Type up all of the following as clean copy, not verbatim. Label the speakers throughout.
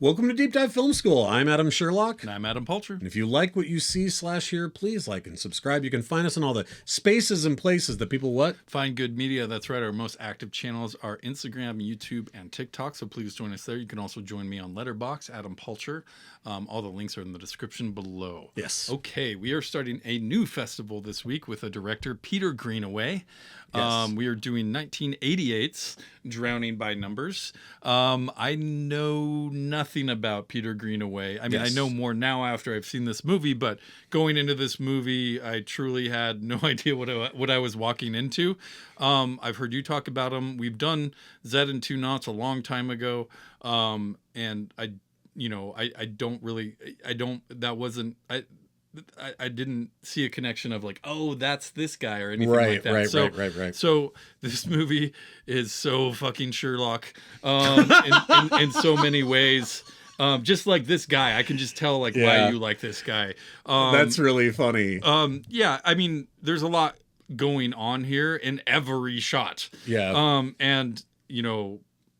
Speaker 1: Welcome to Deep Dive Film School. I'm Adam Sherlock.
Speaker 2: And I'm Adam Poulter.
Speaker 1: And if you like what you see/hear, please like and subscribe. You can find us in all the spaces and places that people what?
Speaker 2: Find good media. That's right. Our most active channels are Instagram, YouTube, and TikTok. So please join us there. You can also join me on Letterboxd, Adam Poulter. All the links are in the description below.
Speaker 1: Yes.
Speaker 2: Okay. We are starting a new festival this week with a director, Peter Greenaway.
Speaker 1: Yes.
Speaker 2: We are doing 1988's Drowning by Numbers. I know nothing about Peter Greenaway. I mean,
Speaker 1: Yes.
Speaker 2: I know more now after I've seen this movie, but going into this movie, I truly had no idea what I was walking into. I've heard you talk about him. We've done Zed and Two Knots a long time ago, and I didn't see a connection of like, oh, that's this guy or anything like that.
Speaker 1: Right.
Speaker 2: So this movie is so fucking Sherlock in so many ways. Just like this guy, I can just tell like why you like this guy.
Speaker 1: That's really funny.
Speaker 2: Yeah, I mean, there's a lot going on here in every shot.
Speaker 1: Yeah.
Speaker 2: And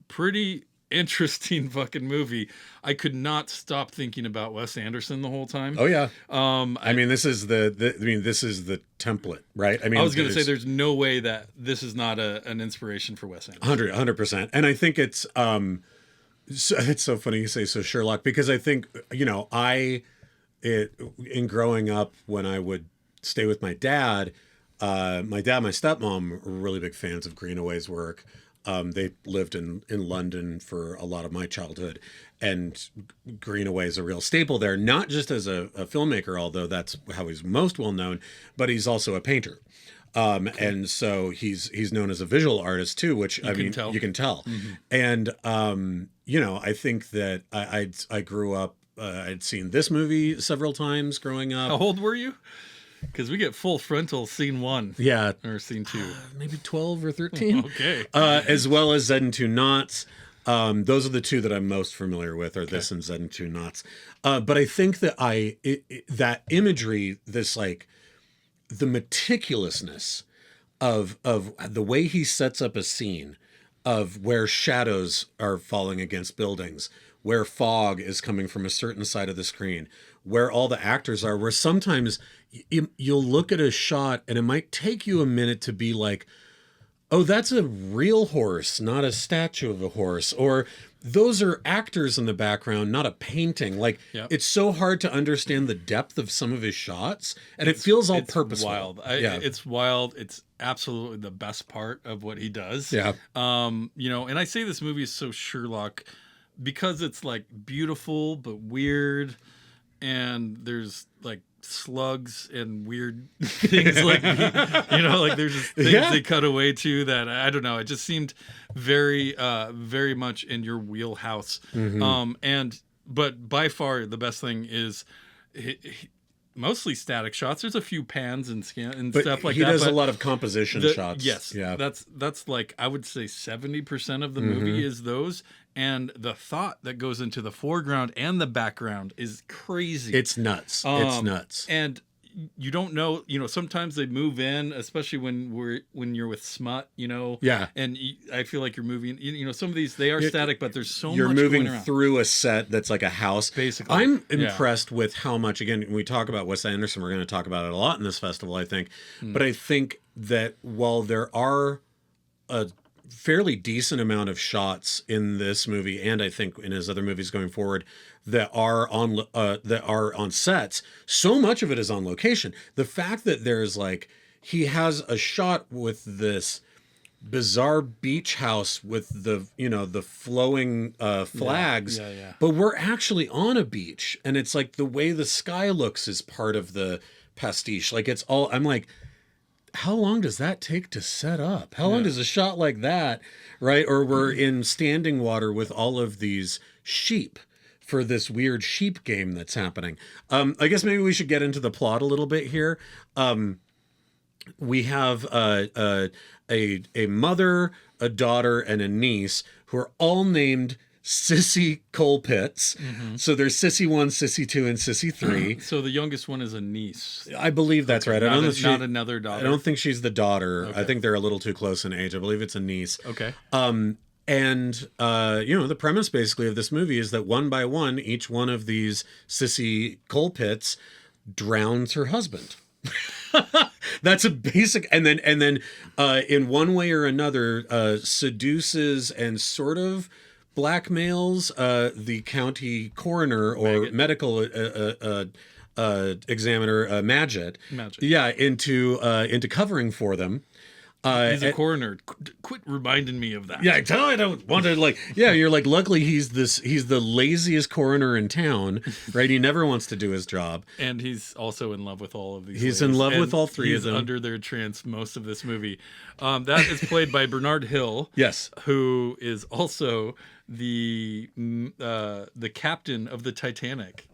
Speaker 2: pretty interesting fucking movie. I could not stop thinking about Wes Anderson the whole time.
Speaker 1: Oh yeah. I mean, this is the template, right? I mean,
Speaker 2: I was going to say there's no way that this is not an inspiration for Wes Anderson.
Speaker 1: 100%. And I think it's so funny you say so Sherlock, because I think, in growing up when I would stay with my dad, my stepmom were really big fans of Greenaway's work. They lived in London for a lot of my childhood, and Greenaway is a real staple there, not just as a filmmaker, although that's how he's most well known, but he's also a painter. And so he's known as a visual artist too, which you can tell. Mm-hmm. And, I think that I grew up, I'd seen this movie several times growing up.
Speaker 2: How old were you? Because we get full frontal scene 1.
Speaker 1: Yeah.
Speaker 2: Or scene 2.
Speaker 1: Maybe 12 or 13.
Speaker 2: Okay.
Speaker 1: As well as Zed and Two Knots. Those are the two that I'm most familiar with, are this and Zed and Two Knots. But I think that that imagery, this like the meticulousness of the way he sets up a scene of where shadows are falling against buildings, where fog is coming from a certain side of the screen, where all the actors are, where sometimes you'll look at a shot and it might take you a minute to be like, oh, that's a real horse, not a statue of a horse. Or those are actors in the background, not a painting. Like, It's so hard to understand the depth of some of his shots, and it feels all purposeful.
Speaker 2: Wild. It's wild. It's absolutely the best part of what he does.
Speaker 1: Yeah.
Speaker 2: And I say this movie is so Sherlock because it's like beautiful but weird, and there's like slugs and weird things like like there's just things they cut away to that I don't know, it just seemed very very much in your wheelhouse. Mm-hmm. But by far the best thing is mostly static shots. There's a few pans and stuff like that. He
Speaker 1: does a lot of composition shots.
Speaker 2: Yes. Yeah. That's like, I would say 70% of the movie is those. And the thought that goes into the foreground and the background is crazy.
Speaker 1: It's nuts. It's nuts.
Speaker 2: And you don't know, sometimes they move in, especially when you're with smut,
Speaker 1: Yeah.
Speaker 2: And I feel like you're moving, some of these, they are static, but there's so much
Speaker 1: you're moving
Speaker 2: going around
Speaker 1: through a set that's like a house.
Speaker 2: Basically.
Speaker 1: I'm impressed with how much, again, when we talk about Wes Anderson, we're going to talk about it a lot in this festival, I think. But I think that while there are a fairly decent amount of shots in this movie, and I think in his other movies going forward, that are on sets, so much of it is on location. The fact that there's like, he has a shot with this bizarre beach house with the flowing flags, but we're actually on a beach, and it's like the way the sky looks is part of the pastiche. Like, it's all, I'm like, how long does that take to set up? How long does a shot like that, right? Or we're in standing water with all of these sheep for this weird sheep game that's happening. I guess maybe we should get into the plot a little bit here. We have a mother, a daughter, and a niece who are all named Cissie Colpitts. Mm-hmm. So there's Cissie 1, Cissie 2, and Cissie 3.
Speaker 2: So the youngest one is a niece.
Speaker 1: I believe that's right.
Speaker 2: Not another daughter.
Speaker 1: I don't think she's the daughter.
Speaker 2: Okay.
Speaker 1: I think they're a little too close in age. I believe it's a niece.
Speaker 2: Okay.
Speaker 1: And, the premise basically of this movie is that one by one, each one of these Cissie coal pits drowns her husband. That's a basic, and then in one way or another, seduces and sort of blackmails the county coroner or
Speaker 2: Maggot.
Speaker 1: medical examiner, Maggot.
Speaker 2: Maggot.
Speaker 1: Yeah, into covering for them.
Speaker 2: He's a coroner. Quit reminding me of that.
Speaker 1: Yeah, I don't want to you're like, luckily he's the laziest coroner in town, right? He never wants to do his job.
Speaker 2: And he's also in love with all of these
Speaker 1: He's
Speaker 2: ladies.
Speaker 1: in love
Speaker 2: And
Speaker 1: with all three of them.
Speaker 2: He's under their trance most of this movie. That is played by Bernard Hill.
Speaker 1: Yes.
Speaker 2: Who is also the captain of the Titanic.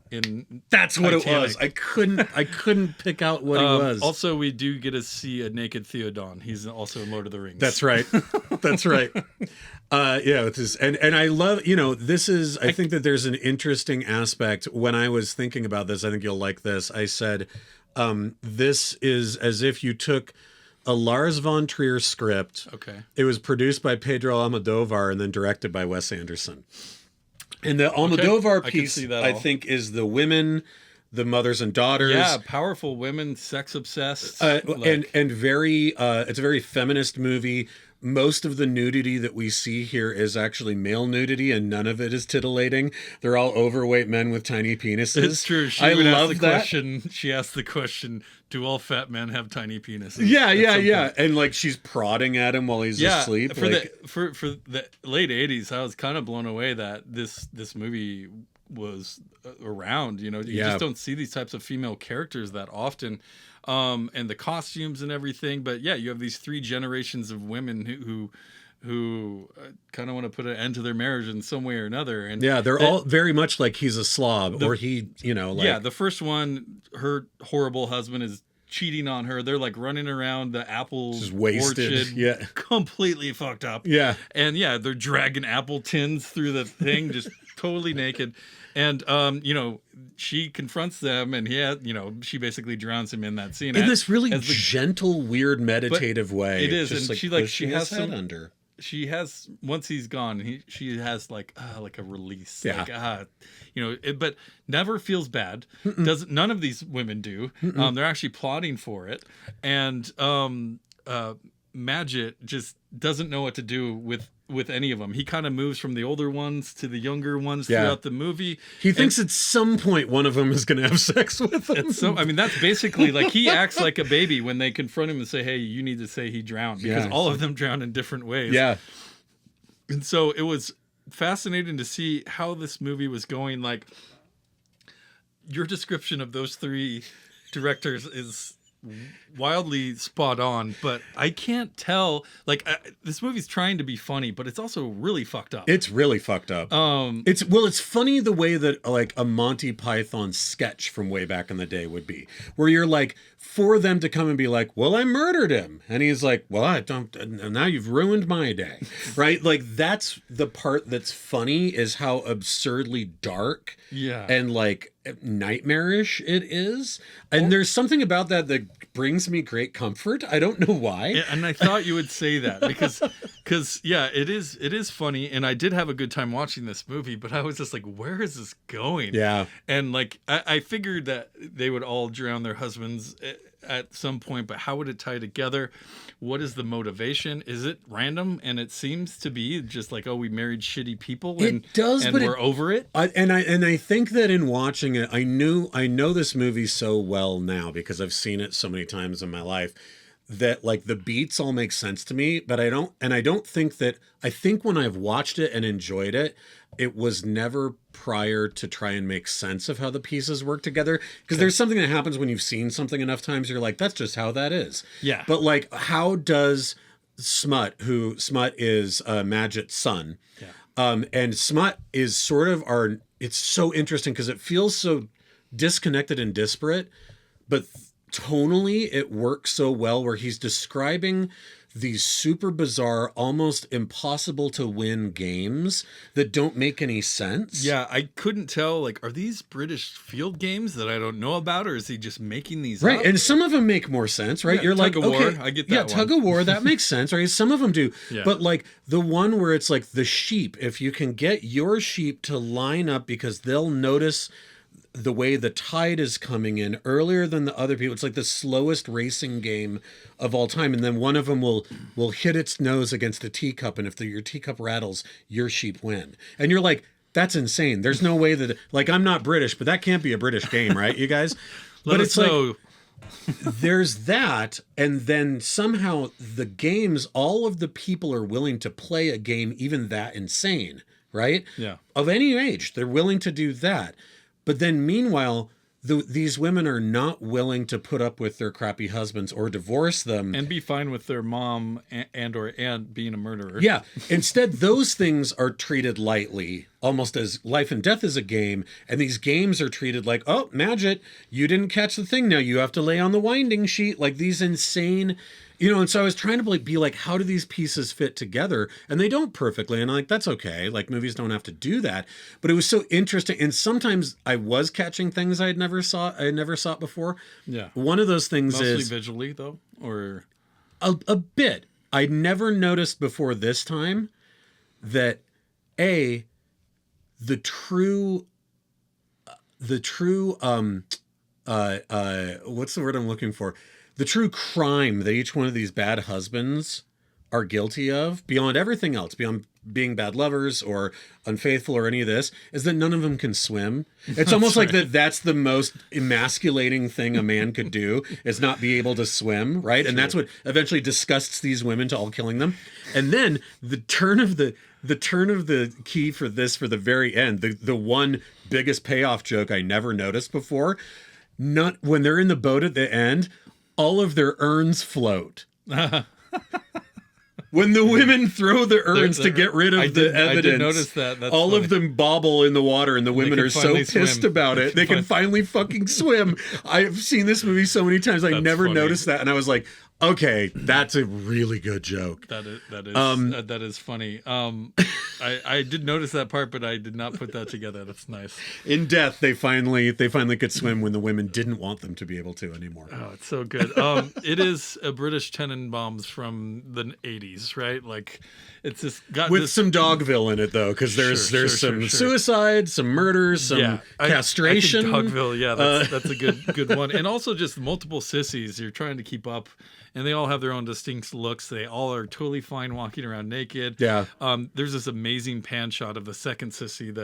Speaker 1: That's what
Speaker 2: Titanic.
Speaker 1: it was. I couldn't pick out what he was.
Speaker 2: Also, we do get to see a naked Theoden. He's also in Lord of the Rings.
Speaker 1: That's right. That's right. It is, and I love, this is, I think that there's an interesting aspect. When I was thinking about this, I think you'll like this. I said, this is as if you took a Lars von Trier script.
Speaker 2: Okay.
Speaker 1: It was produced by Pedro Almodovar and then directed by Wes Anderson. And the Almodovar piece, I think, is the women, the mothers and daughters.
Speaker 2: Yeah, powerful women, sex obsessed.
Speaker 1: And very, it's a very feminist movie. Most of the nudity that we see here is actually male nudity, and none of it is titillating. They're all overweight men with tiny penises.
Speaker 2: It's true. She asked the question, do all fat men have tiny penises?
Speaker 1: Yeah. And she's prodding at him while he's asleep.
Speaker 2: For the late 80s, I was kind of blown away that this movie was around. You just don't see these types of female characters that often. And the costumes and everything, but you have these 3 generations of women who kind of want to put an end to their marriage in some way or another. And
Speaker 1: they're all very much like he's a slob, or he,
Speaker 2: the first one, her horrible husband is cheating on her. They're running around the apple orchard, completely fucked up.
Speaker 1: Yeah,
Speaker 2: and they're dragging apple tins through the thing, just totally naked. And she confronts them, and she basically drowns him in that scene
Speaker 1: in this really gentle, weird, meditative way.
Speaker 2: It is,
Speaker 1: just
Speaker 2: and she has
Speaker 1: head under.
Speaker 2: She has, once he's gone, she has a release.
Speaker 1: Yeah.
Speaker 2: But never feels bad. None of these women do. They're actually plotting for it, and Maggot just doesn't know what to do with any of them. He kind of moves from the older ones to the younger ones throughout the movie.
Speaker 1: He thinks at some point one of them is going to have sex with him.
Speaker 2: That's basically he acts like a baby when they confront him and say, hey, you need to say he drowned, because all of them drown in different ways.
Speaker 1: Yeah.
Speaker 2: And so it was fascinating to see how this movie was going. Your description of those 3 directors is wildly spot on, but I can't tell. This movie's trying to be funny, but it's also really fucked up.
Speaker 1: It's really fucked up. It's funny the way that a Monty Python sketch from way back in the day would be, where you're for them to come and be well, I murdered him, and he's well, I don't. Now you've ruined my day, right? That's the part that's funny, is how absurdly dark, and nightmarish it is. And there's something about that brings me great comfort. I don't know why.
Speaker 2: Yeah, and I thought you would say that because it is funny, and I did have a good time watching this movie, but I was just where is this going?
Speaker 1: Yeah.
Speaker 2: And I figured that they would all drown their husbands at some point, but how would it tie together? What is the motivation? Is it random? And it seems to be just we married shitty people, and we're over it.
Speaker 1: I think that in watching it, I know this movie so well now because I've seen it so many times in my life, that the beats all make sense to me, but I don't think that, I think when I've watched it and enjoyed it, it was never prior to try and make sense of how the pieces work together. Because there's something that happens when you've seen something enough times, you're that's just how that is.
Speaker 2: Yeah.
Speaker 1: But how does Smut is Magot's son. Yeah. And Smut is sort of it's so interesting because it feels so disconnected and disparate, but tonally it works so well, where he's describing these super bizarre, almost impossible to win games that don't make any sense.
Speaker 2: Yeah, I couldn't tell, like, are these British field games that I don't know about, or is he just making these
Speaker 1: Right,
Speaker 2: up?
Speaker 1: and some of them make more sense, right?
Speaker 2: Yeah,
Speaker 1: You're like,
Speaker 2: tug of war,
Speaker 1: okay,
Speaker 2: I get that
Speaker 1: yeah,
Speaker 2: one.
Speaker 1: tug of war, that makes sense, right? Some of them do,
Speaker 2: Yeah.
Speaker 1: but like the one where it's like the sheep, if you can get your sheep to line up because they'll notice the way the tide is coming in earlier than the other people. It's like the slowest racing game of all time, and then one of them will hit its nose against a teacup, and if your teacup rattles, your sheep win. And you're like, that's insane. There's no way that, like, I'm not British, but that can't be a British game, right, you guys?
Speaker 2: Let us know.
Speaker 1: There's that, and then somehow the games, all of the people are willing to play a game even that insane, right?
Speaker 2: Yeah.
Speaker 1: Of any age, they're willing to do that. But then meanwhile, these women are not willing to put up with their crappy husbands or divorce them.
Speaker 2: And be fine with their mom and or aunt being a murderer.
Speaker 1: Yeah. Instead, those things are treated lightly, almost as life and death is a game. And these games are treated like, oh, Madget, you didn't catch the thing. Now you have to lay on the winding sheet. Like these insane, and so I was trying to be like, how do these pieces fit together? And they don't perfectly. And I'm like, that's okay. Like movies don't have to do that. But it was so interesting. And sometimes I was catching things I never saw it before.
Speaker 2: Yeah.
Speaker 1: One of those things
Speaker 2: Mostly
Speaker 1: is
Speaker 2: visually though, or
Speaker 1: a bit. I never noticed before this time that the true what's the word I'm looking for? The true crime that each one of these bad husbands are guilty of, beyond everything else, beyond being bad lovers or unfaithful or any of this, is that none of them can swim. It's almost like that's the most emasculating thing a man could do, is not be able to swim, right? And that's what eventually disgusts these women to all killing them. And then the turn of the key for the very end, the one biggest payoff joke I never noticed before, not when they're in the boat at the end, all of their urns float. When the women throw the urns to get rid of the evidence,
Speaker 2: I did notice that. That's
Speaker 1: all
Speaker 2: funny.
Speaker 1: of them bobble in the water, and the women are so pissed about it. They can finally fucking swim. I've seen this movie so many times. I never noticed that, and I was like, okay, that's a really good joke.
Speaker 2: That is funny. I did notice that part, but I did not put that together. That's nice.
Speaker 1: In death, they finally could swim when the women didn't want them to be able to anymore.
Speaker 2: Oh, it's so good. It is a British Tenenbaums from the 80s, right? Like, it's just got
Speaker 1: with some Dogville in it though, because there's some suicide, some murders, some castration.
Speaker 2: I think Dogville, yeah, that's a good one, and also just multiple sissies. You're trying to keep up. And they all have their own distinct looks. They all are totally fine walking around naked.
Speaker 1: Yeah.
Speaker 2: There's this amazing pan shot of the second sissy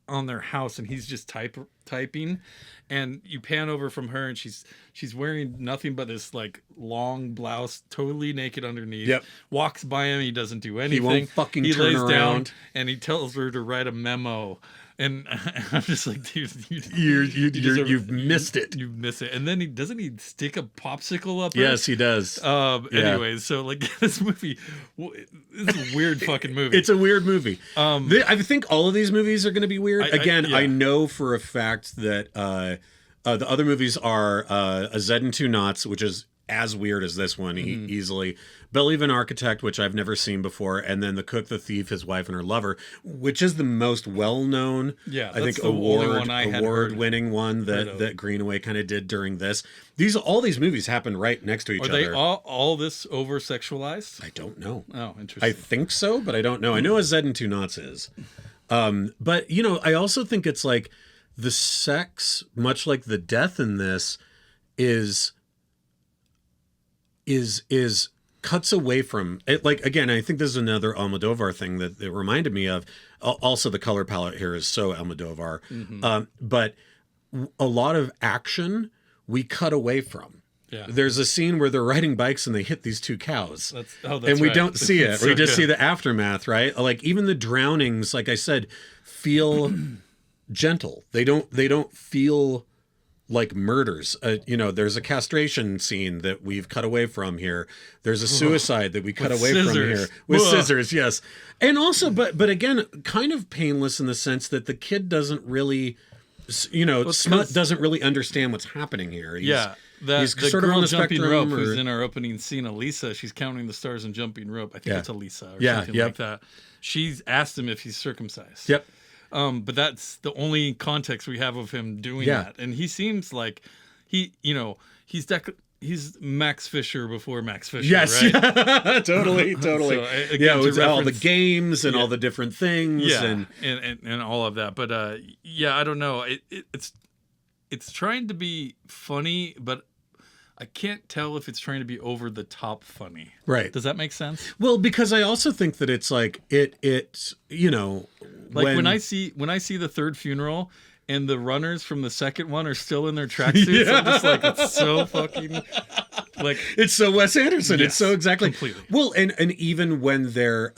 Speaker 2: on their house, and he's just typing. And you pan over from her, and she's wearing nothing but this like long blouse, totally naked underneath.
Speaker 1: Yep.
Speaker 2: Walks by him, he doesn't do anything.
Speaker 1: He won't fucking turn
Speaker 2: lays
Speaker 1: around.
Speaker 2: Down, and he tells her to write a memo. And I'm just like, dude,
Speaker 1: you've missed it.
Speaker 2: You've missed it. And then doesn't he stick a popsicle up?
Speaker 1: Yes, he does.
Speaker 2: Anyways, so like this movie, it's a weird fucking movie.
Speaker 1: It's a weird movie. I think all of these movies are going to be weird. I know for a fact that the other movies are A Zed and Two Knots, which is as weird as this one easily. Believe an Architect, which I've never seen before, and then The Cook, the Thief, His Wife, and Her Lover, which is the most well-known, I think, award-winning one that Greenaway kind of did during this. All these movies happen right next to each other.
Speaker 2: Are they all this over-sexualized?
Speaker 1: I don't know.
Speaker 2: Oh, interesting.
Speaker 1: I think so, but I don't know. I know A Zed and Two Knots is. But, I also think it's like the sex, much like the death in this, is cuts away from it. Like, again, I think this is another Almodovar thing that it reminded me of. Also, the color palette here is so Almodovar. But a lot of action we cut away from.
Speaker 2: Yeah.
Speaker 1: There's a scene where they're riding bikes and they hit these two cows.
Speaker 2: That's
Speaker 1: we
Speaker 2: right.
Speaker 1: don't see it.
Speaker 2: So
Speaker 1: we just see the aftermath, right? Like, even the drownings, like I said, feel gentle. They don't feel like murders. There's a castration scene that we've cut away from here. There's a suicide that we cut away from here with scissors. Yes. And also, but again, kind of painless in the sense that the kid doesn't really, Smut doesn't really understand what's happening here. he's
Speaker 2: the
Speaker 1: sort of
Speaker 2: girl
Speaker 1: on the
Speaker 2: jumping
Speaker 1: spectrum,
Speaker 2: rope
Speaker 1: or...
Speaker 2: who's in our opening scene, Elisa, she's counting the stars and jumping rope. I think it's Elisa or something like that. She's asked him if he's circumcised.
Speaker 1: Yep.
Speaker 2: But that's the only context we have of him doing that. And he seems like he's Max Fisher before Max Fisher.
Speaker 1: Yes,
Speaker 2: right?
Speaker 1: Yeah, totally.
Speaker 2: So,
Speaker 1: Yeah, with all the games and all the different things,
Speaker 2: and all of that. But I don't know. It's trying to be funny, but I can't tell if it's trying to be over the top funny.
Speaker 1: Right.
Speaker 2: Does that make sense?
Speaker 1: Well, because I also think that it's like it's
Speaker 2: like when I see the third funeral and the runners from the second one are still in their tracksuits, I'm just like, it's so fucking like,
Speaker 1: it's so Wes Anderson.
Speaker 2: Yes,
Speaker 1: it's so exactly
Speaker 2: completely.
Speaker 1: Well, and even when they're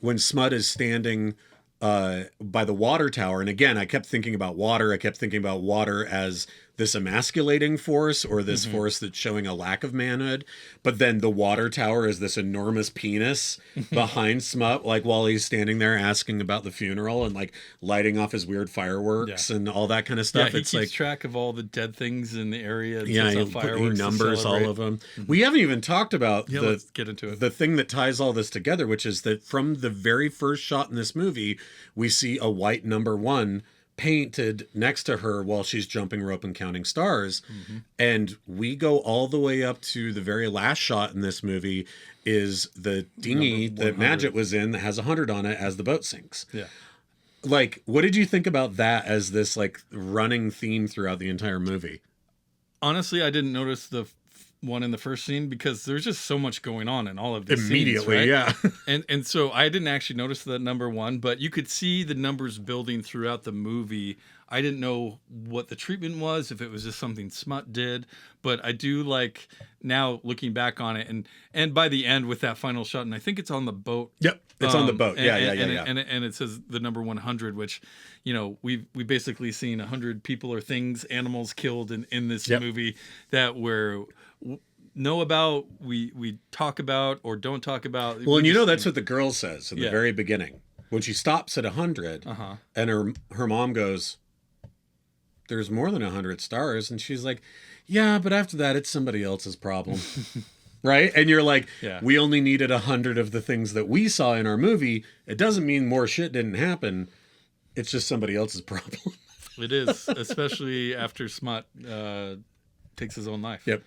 Speaker 1: when Smut is standing by the water tower, and again, I kept thinking about water. I kept thinking about water as this emasculating force, or this force that's showing a lack of manhood. But then the water tower is this enormous penis behind Smut, like while he's standing there asking about the funeral and like lighting off his weird fireworks and all that kind of stuff.
Speaker 2: Yeah, he
Speaker 1: it's
Speaker 2: keeps
Speaker 1: like
Speaker 2: track of all the dead things in the area. And
Speaker 1: he numbers all of them. We haven't even talked about
Speaker 2: let's get into it.
Speaker 1: The thing that ties all this together, which is that from the very first shot in this movie, we see a white number 1 painted next to her while she's jumping rope and counting stars. And we go all the way up to the very last shot in this movie is the dinghy that Madget was in that has 100 on it as the boat sinks.
Speaker 2: Yeah.
Speaker 1: Like, what did you think about that as this like running theme throughout the entire movie?
Speaker 2: Honestly, I didn't notice the one in the first scene because there's just so much going on in all of these
Speaker 1: immediately
Speaker 2: scenes, right?
Speaker 1: Yeah.
Speaker 2: and so I didn't actually notice that number 1, but you could see the numbers building throughout the movie. I didn't know what the treatment was, if it was just something Smut did, but I do like now looking back on it, and by the end with that final shot, and I think it's on the boat.
Speaker 1: Yep, it's on the boat. Yeah.
Speaker 2: And it says the number 100, which we basically seen 100 people or things, animals killed in this movie that were know about, we talk about or don't talk about.
Speaker 1: Well, and that's what the girl says in the very beginning when she stops at 100, and her mom goes, "There's more than 100 stars," and she's like, "Yeah, but after that, it's somebody else's problem." Right? And you're like, we only needed 100 of the things that we saw in our movie. It doesn't mean more shit didn't happen. It's just somebody else's problem.
Speaker 2: It is, especially after Smut takes his own life.
Speaker 1: Yep.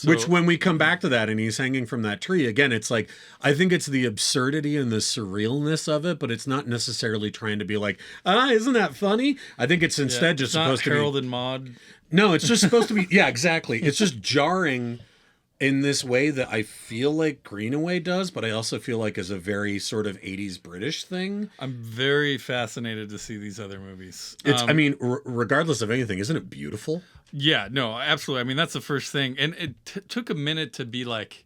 Speaker 1: Which, when we come back to that and he's hanging from that tree, again, it's like, I think it's the absurdity and the surrealness of it, but it's not necessarily trying to be like, isn't that funny? I think it's instead just supposed to be
Speaker 2: Harold and Maude.
Speaker 1: No, it's just supposed to be, exactly. It's just jarring in this way that I feel like Greenaway does, but I also feel like is a very sort of 80s British thing.
Speaker 2: I'm very fascinated to see these other movies.
Speaker 1: It's, regardless of anything, isn't it beautiful?
Speaker 2: Yeah, no, absolutely. I mean, that's the first thing. And it took a minute to be like,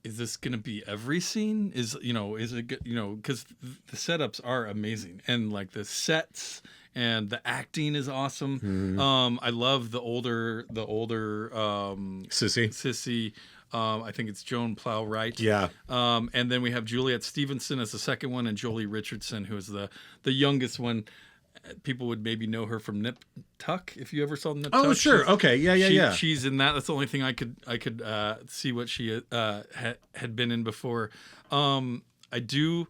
Speaker 2: is this going to be every scene? Is it, because the setups are amazing. And like the sets and the acting is awesome. I love the older Cissie. I think it's Joan Plowright.
Speaker 1: Yeah.
Speaker 2: And then we have Juliet Stevenson as the second one, and Jolie Richardson, who is the youngest one. People would maybe know her from Nip Tuck, if you ever saw Nip Tuck.
Speaker 1: Oh, sure. Okay. Yeah.
Speaker 2: She's in that. That's the only thing I could see what she had been in before. I do.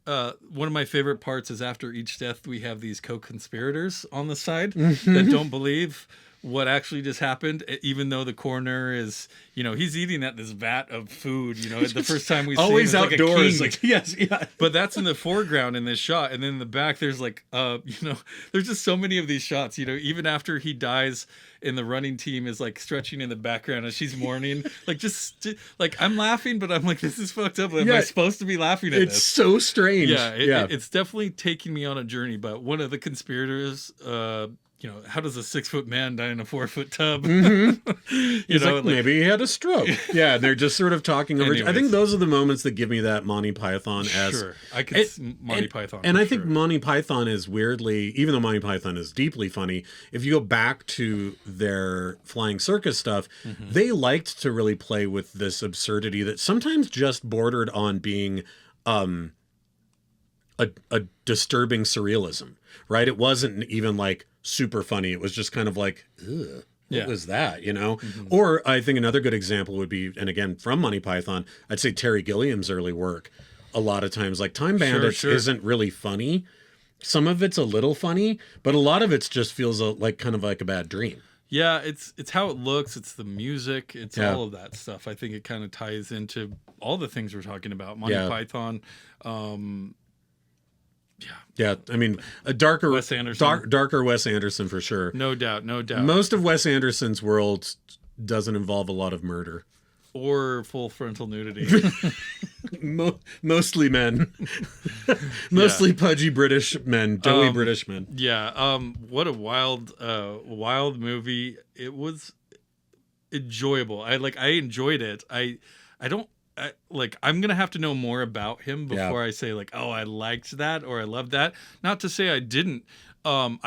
Speaker 2: One of my favorite parts is after each death, we have these co-conspirators on the side that don't believe what actually just happened, even though the coroner is, he's eating at this vat of food, the first time we see him,
Speaker 1: always
Speaker 2: like
Speaker 1: outdoors.
Speaker 2: A king.
Speaker 1: Yes, yeah.
Speaker 2: But that's in the foreground in this shot. And then in the back, there's there's just so many of these shots, even after he dies, and the running team is like stretching in the background as she's mourning, I'm laughing, but I'm like, this is fucked up. Am I supposed to be laughing at this?
Speaker 1: It's so strange.
Speaker 2: It's definitely taking me on a journey. But one of the conspirators, how does a 6-foot man die in a 4-foot tub?
Speaker 1: He's maybe he had a stroke. Yeah, they're just sort of talking over.
Speaker 2: Anyways.
Speaker 1: I think those are the moments that give me that Monty Python as.
Speaker 2: Sure, I could Monty Python.
Speaker 1: And I think Monty Python is weirdly, even though Monty Python is deeply funny, if you go back to their flying circus stuff, they liked to really play with this absurdity that sometimes just bordered on being a disturbing surrealism, right? It wasn't even like super funny. It was just kind of like, ugh, What
Speaker 2: Yeah.
Speaker 1: was that, Or I think another good example would be, and again, from Monty Python, I'd say Terry Gilliam's early work. A lot of times, like Time Bandits
Speaker 2: sure.
Speaker 1: isn't really funny. Some of it's a little funny, but a lot of it just feels like kind of like a bad dream.
Speaker 2: Yeah, it's how it looks, it's the music, it's
Speaker 1: Yeah.
Speaker 2: all of that stuff. I think it kind of ties into all the things we're talking about. Monty
Speaker 1: Yeah.
Speaker 2: Python,
Speaker 1: Yeah, I mean, a darker
Speaker 2: Wes Anderson.
Speaker 1: darker Wes Anderson for sure.
Speaker 2: no doubt.
Speaker 1: Most of Wes Anderson's world doesn't involve a lot of murder.
Speaker 2: Or full frontal nudity.
Speaker 1: Mostly men, mostly pudgy British men, doughy British men.
Speaker 2: Yeah. What a wild movie. It was enjoyable. I enjoyed it. I'm gonna have to know more about him before I say like, oh, I liked that or I loved that. Not to say I didn't. I'm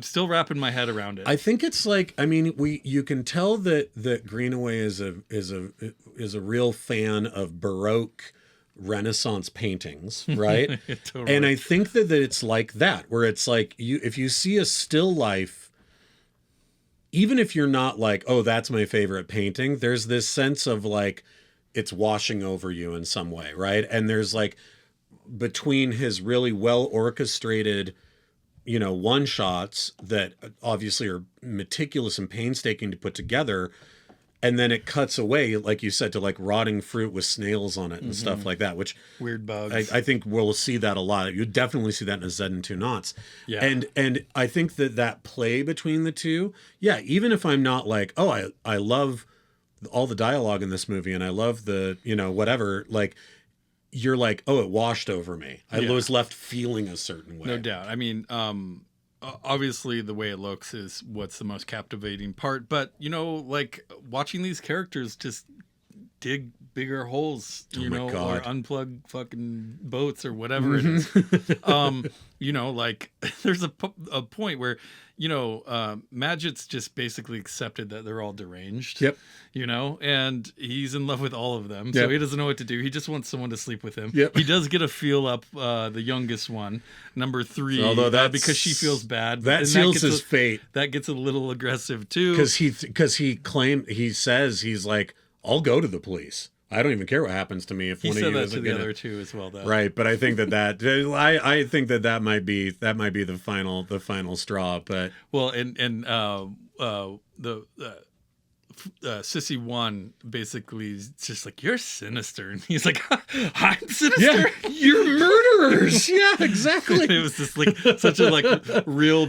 Speaker 2: still wrapping my head around it.
Speaker 1: I think it's like, I mean, you can tell that Greenaway is a real fan of Baroque Renaissance paintings, right?
Speaker 2: Totally.
Speaker 1: And I think that it's like that, where it's like if you see a still life, even if you're not like, oh, that's my favorite painting, there's this sense of like it's washing over you in some way, right? And there's like between his really well orchestrated one shots that obviously are meticulous and painstaking to put together. And then it cuts away, like you said, to like rotting fruit with snails on it and stuff like that, which
Speaker 2: weird bugs.
Speaker 1: I think we'll see that a lot. You definitely see that in a Zed and Two Knots.
Speaker 2: Yeah.
Speaker 1: And I think that play between the two, yeah, even if I'm not like, oh, I love all the dialogue in this movie and I love the, whatever, like, you're like, oh, it washed over me. I was left feeling a certain way.
Speaker 2: No doubt. I mean, obviously the way it looks is what's the most captivating part, but like watching these characters just dig bigger holes, or unplug fucking boats or whatever it is. Like there's a point where, Madgett's just basically accepted that they're all deranged.
Speaker 1: Yep.
Speaker 2: And he's in love with all of them.
Speaker 1: Yep.
Speaker 2: So he doesn't know what to do. He just wants someone to sleep with him.
Speaker 1: Yep.
Speaker 2: He does get a feel up, the youngest one, number 3,
Speaker 1: although that's
Speaker 2: because she feels bad.
Speaker 1: That seals his fate.
Speaker 2: That gets a little aggressive too.
Speaker 1: Because he says, he's like, I'll go to the police. I don't even care what happens to me if
Speaker 2: he
Speaker 1: one
Speaker 2: said
Speaker 1: of you
Speaker 2: that
Speaker 1: isn't
Speaker 2: to the
Speaker 1: gonna...
Speaker 2: other two as well, though.
Speaker 1: Right, but I think I think that might be the final straw. But
Speaker 2: well, and the Cissie 1 basically is just like, you're sinister, and he's like, I'm sinister.
Speaker 1: Yeah, you're murderers. Yeah, exactly.
Speaker 2: It was just like such a like real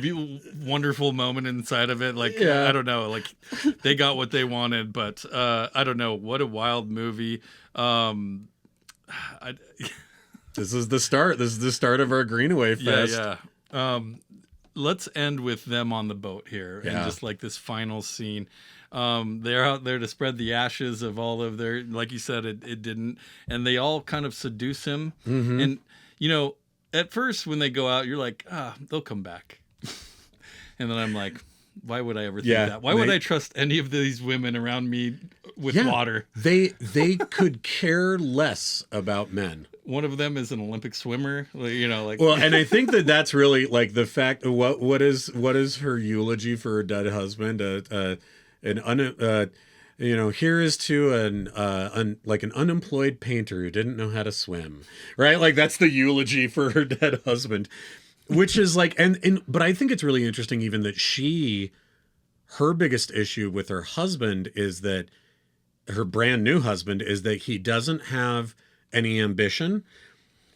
Speaker 2: wonderful moment inside of it. Like, I don't know, like they got what they wanted, but I don't know, what a wild movie.
Speaker 1: This is the start. This is the start of our Greenaway Fest.
Speaker 2: Yeah. Let's end with them on the boat here, and just like this final scene. They're out there to spread the ashes of all of their, like you said, it didn't, and they all kind of seduce him. Mm-hmm. And at first when they go out, you're like, they'll come back. And then I'm like, why would I ever think that? Why would I trust any of these women around me with water?
Speaker 1: They could care less about men.
Speaker 2: One of them is an Olympic swimmer, like.
Speaker 1: Well, and I think that's really like the fact. What is her eulogy for her dead husband? Here is to an unemployed painter who didn't know how to swim, right? Like that's the eulogy for her dead husband, which is like, but I think it's really interesting even that her biggest issue with her husband is that her brand new husband is that he doesn't have any ambition,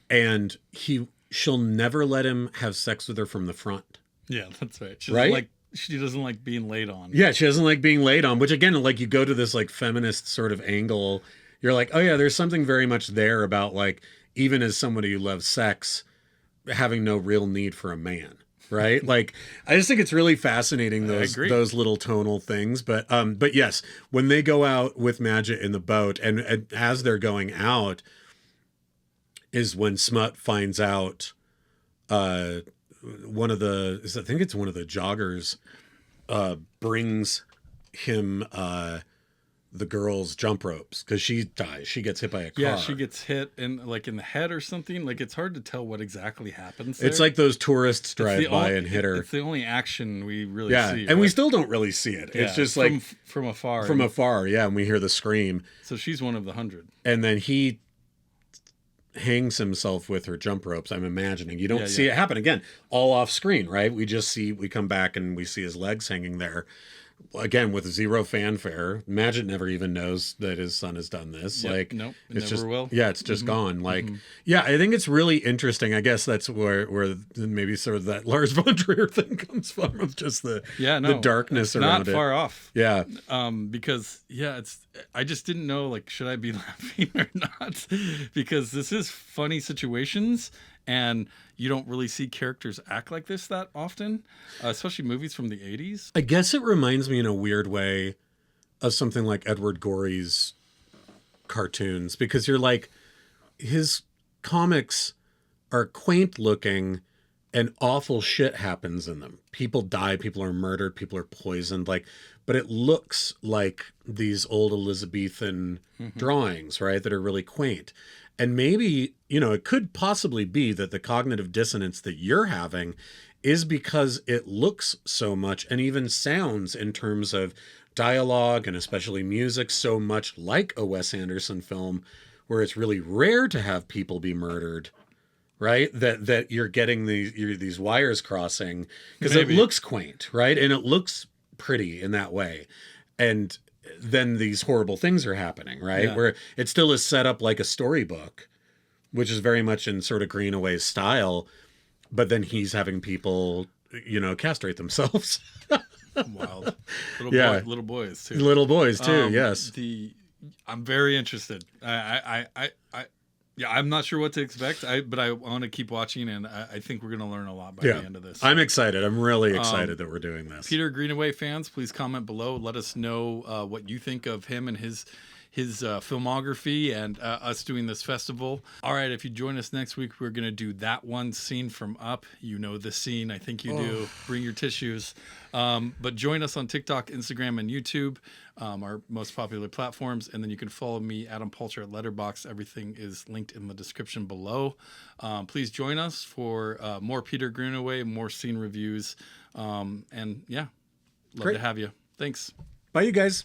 Speaker 1: and she'll never let him have sex with her from the front.
Speaker 2: Yeah, that's right. She doesn't like being laid on.
Speaker 1: Yeah, she doesn't like being laid on, which again, like you go to this like feminist sort of angle, you're like, oh yeah, there's something very much there about like, even as somebody who loves sex, having no real need for a man, right? Like, I just think it's really fascinating, those little tonal things. But yes, when they go out with Madgett in the boat, and as they're going out, is when Smut finds out, I think it's one of the joggers, brings him the girl's jump ropes because she dies. She gets hit by a car.
Speaker 2: Yeah, she gets hit in the head or something. Like, it's hard to tell what exactly happens there.
Speaker 1: It's like those tourists drive by and hit her.
Speaker 2: It's the only action we really see.
Speaker 1: And we still don't really see it. It's just like
Speaker 2: from afar.
Speaker 1: From afar, yeah, and we hear the scream.
Speaker 2: So she's one of the 100.
Speaker 1: And then he hangs himself with her jump ropes, I'm imagining. You don't see it happen again, all off screen, right? We come back and we see his legs hanging there. Again, with zero fanfare. Magid never even knows that his son has done this.
Speaker 2: Yep.
Speaker 1: Like,
Speaker 2: nope,
Speaker 1: it's
Speaker 2: never
Speaker 1: just
Speaker 2: will.
Speaker 1: Yeah, it's just gone. Like, yeah, I think it's really interesting. I guess that's where maybe sort of that Lars von Trier thing comes from, of just the darkness around it.
Speaker 2: Not far off.
Speaker 1: Yeah.
Speaker 2: Because I just didn't know, like, should I be laughing or not? Because this is funny situations, and you don't really see characters act like this that often, especially movies from the 80s.
Speaker 1: I guess it reminds me in a weird way of something like Edward Gorey's cartoons, because you're like, his comics are quaint looking and awful shit happens in them. People die, people are murdered, people are poisoned, like, but it looks like these old Elizabethan drawings, right, that are really quaint. And maybe, it could possibly be that the cognitive dissonance that you're having is because it looks so much, and even sounds in terms of dialogue and especially music, so much like a Wes Anderson film, where it's really rare to have people be murdered, right? That you're getting these wires crossing, because it looks quaint, right? And it looks pretty in that way. And then these horrible things are happening, right? Yeah. Where it still is set up like a storybook, which is very much in sort of Greenaway's style, but then he's having people, castrate themselves.
Speaker 2: Wild. Little boys too.
Speaker 1: Little boys too, yes.
Speaker 2: I'm very interested. I'm not sure what to expect, but I want to keep watching, and I think we're going to learn a lot by the end of this.
Speaker 1: I'm excited. I'm really excited that we're doing this.
Speaker 2: Peter Greenaway fans, please comment below. Let us know what you think of him and his filmography and us doing this festival. All right, if you join us next week, we're going to do that one scene from Up. You know the scene. I think you do. Bring your tissues. But join us on TikTok, Instagram, and YouTube, our most popular platforms. And then you can follow me, Adam Palter, at Letterboxd. Everything is linked in the description below. Please join us for more Peter Greenaway, more scene reviews. Love to have you. Thanks.
Speaker 1: Bye, you guys.